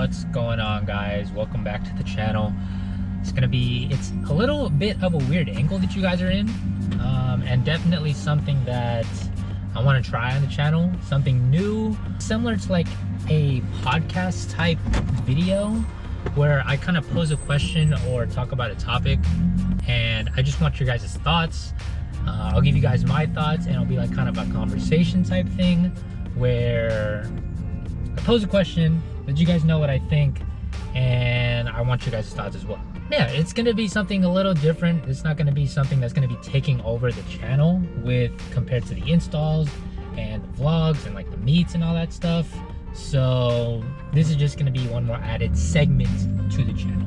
What's going on, guys? Welcome back to the channel. It's a little bit of a weird angle that you guys are in, and definitely something that I want to try on the channel, something new, similar to like a podcast type video where I kind of pose a question or talk about a topic, and I just want your guys' thoughts. I'll give you guys my thoughts, and it'll be like kind of a conversation type thing where I pose a question, let you guys know what I think, and I want your guys' thoughts as well. Yeah, it's gonna be something a little different. It's not gonna be something that's gonna be taking over the channel compared to the installs and the vlogs and like the meets and all that stuff. So this is just gonna be one more added segment to the channel.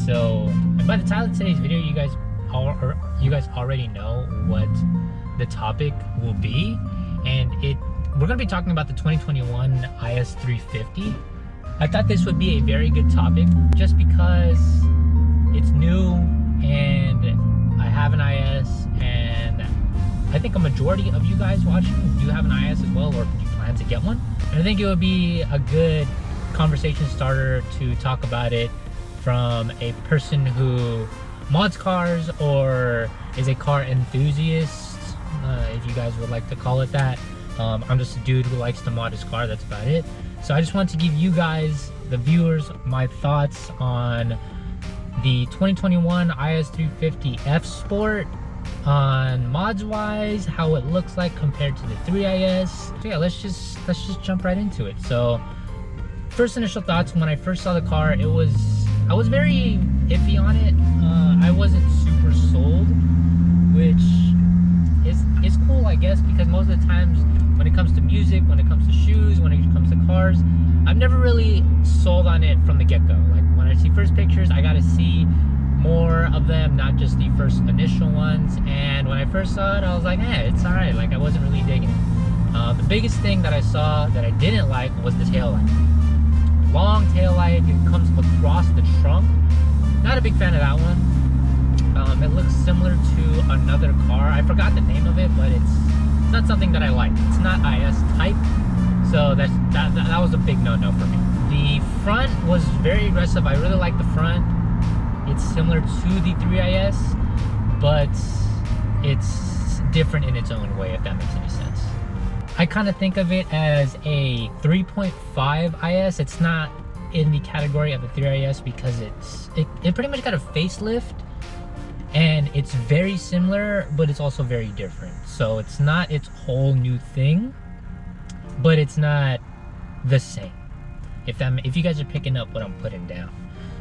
So, and by the time of today's video, you guys already know what the topic will be, and we're going to be talking about the 2021 IS350. I thought this would be a very good topic just because it's new and I have an IS, and I think a majority of you guys watching do have an IS as well, or you plan to get one. And I think it would be a good conversation starter to talk about it from a person who mods cars or is a car enthusiast, if you guys would like to call it that. I'm just a dude who likes to mod his car, that's about it. So I just want to give you guys, the viewers, my thoughts on the 2021 IS350 F-Sport, on mods wise, how it looks like compared to the 3IS. So yeah, let's just jump right into it. So first initial thoughts, when I first saw the car, I was very iffy on it. I wasn't super sold, which is cool, I guess, because most of the times when it comes to music, when it comes to shoes, when it comes to cars, I've never really sold on it from the get-go. Like when I see first pictures, I gotta see more of them, not just the first initial ones. And when I first saw it, I was like, it's alright. Like I wasn't really digging it. The biggest thing that I saw that I didn't like was the tail light. Long tail light, it comes across the trunk. Not a big fan of that one. It looks similar to another car. I forgot the name of it, but it's not something that I like. It's not IS type, so that was a big no-no for me. The front was very aggressive. I really like the front. It's similar to the 3IS, but it's different in its own way, if that makes any sense. I kind of think of it as a 3.5 IS. It's not in the category of the 3IS because it pretty much got a facelift, and it's very similar, but it's also very different. So it's not its whole new thing, but it's not the same, if you guys are picking up what I'm putting down.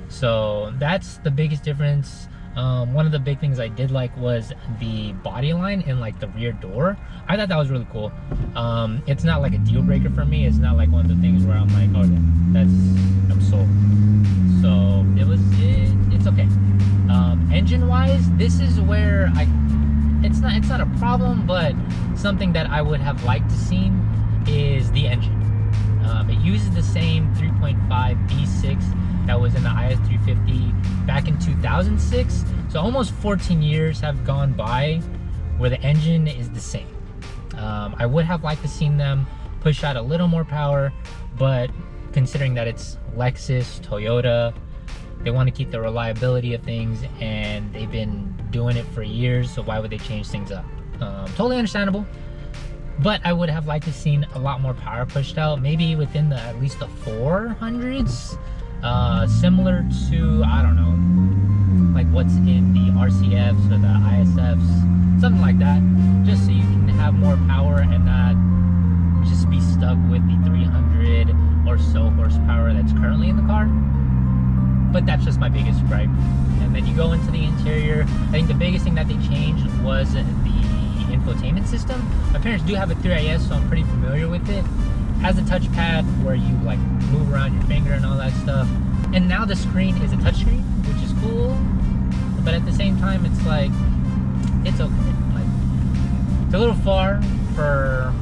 So that's the biggest difference. One of the big things I did like was the body line in like the rear door. I thought that was really cool. It's not like a deal breaker for me. It's not like one of the things where I'm like, oh yeah, I'm sold. So it's okay. Engine wise, this is where it's not a problem, but something that I would have liked to seen is the engine. It uses the same 3.5 V6 that was in the IS350 back in 2006. So almost 14 years have gone by where the engine is the same. I would have liked to seen them push out a little more power, but considering that it's Lexus, Toyota, they want to keep the reliability of things, and they've been doing it for years, so why would they change things up? Totally understandable. But I would have liked to seen a lot more power pushed out, maybe within at least the 400s, similar to, I don't know, like what's in the RCFs or the ISFs, something like that, just so you can have more power and not just be stuck with the 300 or so horsepower that's currently in the car. But that's just my biggest gripe. And then you go into the interior. I think the biggest thing that they changed was the infotainment system. My parents do have a 3IS, so I'm pretty familiar with it. Has a touchpad where you like move around your finger and all that stuff. And now the screen is a touchscreen, which is cool. But at the same time, it's like, it's okay. Like, it's a little far for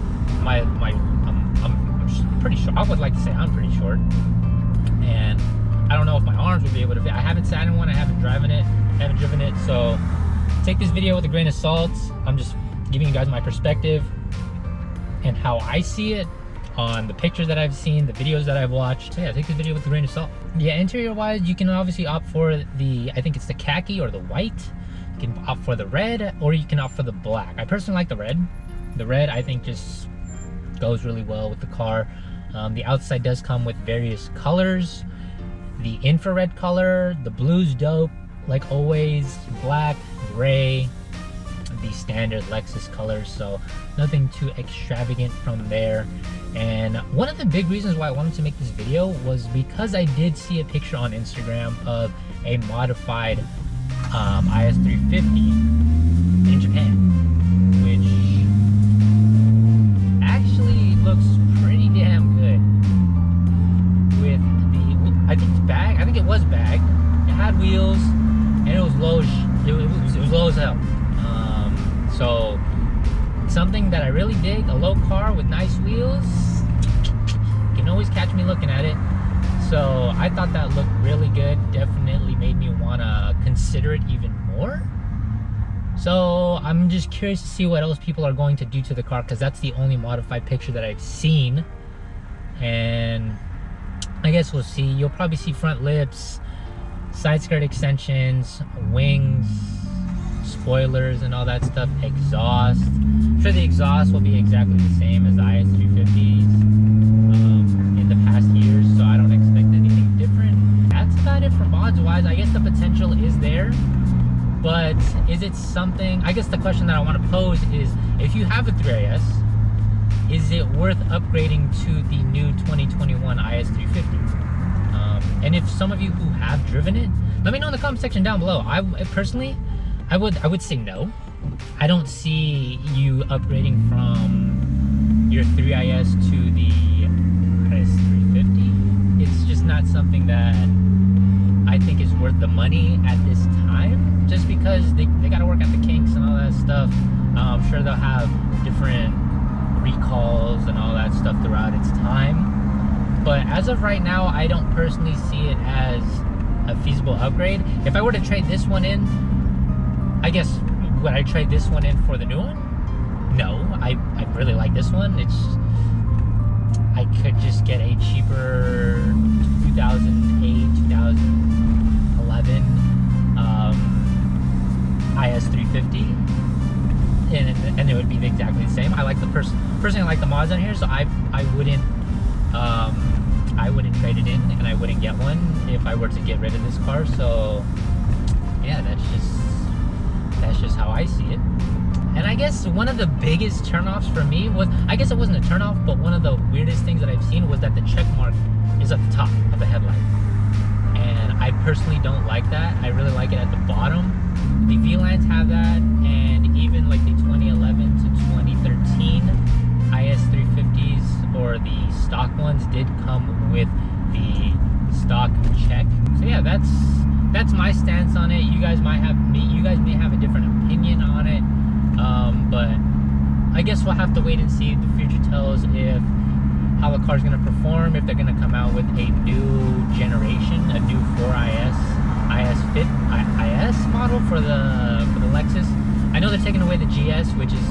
I'm pretty short. I would like to say I'm pretty short. And I don't know if my arms will be able to fit. I haven't sat in one, I haven't driven it, so take this video with a grain of salt. I'm just giving you guys my perspective and how I see it. on the pictures that I've seen, the videos that I've watched. So yeah, take this video with a grain of salt. Yeah, interior wise, you can obviously opt for the, I think it's the khaki or the white. You can opt for the red, or you can opt for the black. I personally like the red. The red, I think, just goes really well with the car. The outside does come with various colors. The infrared color, the blue's dope, like always. Black, gray, the standard Lexus colors, so nothing too extravagant from there. And one of the big reasons why I wanted to make this video was because I did see a picture on Instagram of a modified IS350 in Japan, which actually looks pretty damn good. With the, I think it's bag, I think it was bagged. It had wheels, and it was low. It was low as hell. So something that I really dig, a low car with nice wheels. You can always catch me looking at it. So I thought that looked really good. Definitely made me want to consider it even more. So I'm just curious to see what else people are going to do to the car, because that's the only modified picture that I've seen. And I guess we'll see. You'll probably see front lips, side skirt extensions, wings, spoilers and all that stuff, exhaust. I'm sure the exhaust will be exactly the same as the IS350s in the past years, so I don't expect anything different. That's about it for mods wise. I guess the potential is there, but is it something, I guess the question that I want to pose is, if you have a 3IS, is it worth upgrading to the new 2021 IS350? And if some of you who have driven it, let me know in the comment section down below. I personally, I would say no. I don't see you upgrading from your 3IS to the IS350. It's just not something that I think is worth the money at this time, just because they got to work out the kinks and all that stuff. I'm sure they'll have different recalls and all that stuff throughout its time. But as of right now, I don't personally see it as a feasible upgrade. If I were to trade this one in, I guess, would I trade this one in for the new one? No, I really like this one. I could just get a cheaper 2008, 2011 IS350, and it would be exactly the same. I like the personally I like the mods on here, so I wouldn't trade it in, and I wouldn't get one if I were to get rid of this car. So yeah, that's just how I see it. And I guess one of the biggest turnoffs for me was, I guess it wasn't a turnoff, but one of the weirdest things that I've seen was that the check mark is at the top of the headlight. And I personally don't like that. I really like it at the bottom. The V-Lines have that, and even like the 2011 to 2013 IS350s, or the stock ones, did come with the stock check. So yeah, that's my stance on it. You guys may have a different opinion on it, but I guess we'll have to wait and see. The future tells if how the car's going to perform, if they're going to come out with a new generation, a new 4IS IS model for the Lexus. I know they're taking away the GS, which is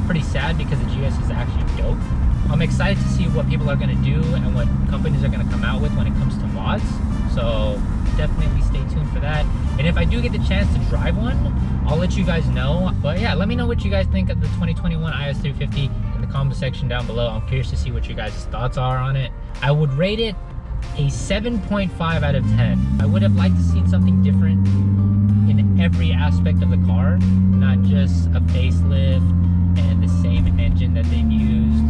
pretty sad because the GS is actually dope. I'm excited to see what people are going to do and what companies are going to come out with when it comes to mods. So definitely stay tuned for that. And if I do get the chance to drive one, I'll let you guys know. But yeah, let me know what you guys think of the 2021 IS350 in the comment section down below. I'm curious to see what you guys' thoughts are on it. I would rate it a 7.5 out of 10. I would have liked to see something different in every aspect of the car, not just a facelift and the same engine that they've used.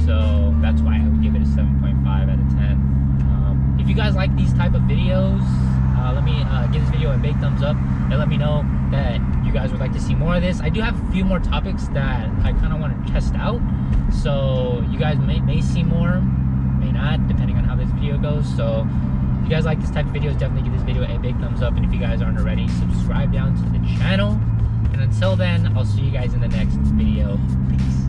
So that's why I would give it a 7.5 out of 10. If you guys like these type of videos, let me give this video a big thumbs up and let me know that you guys would like to see more of this. I do have a few more topics that I kind of want to test out, so you guys may see more, may not, depending on how this video goes. So if you guys like this type of videos, definitely give this video a big thumbs up, and if you guys aren't already, subscribe down to the channel. And until then, I'll see you guys in the next video. Peace.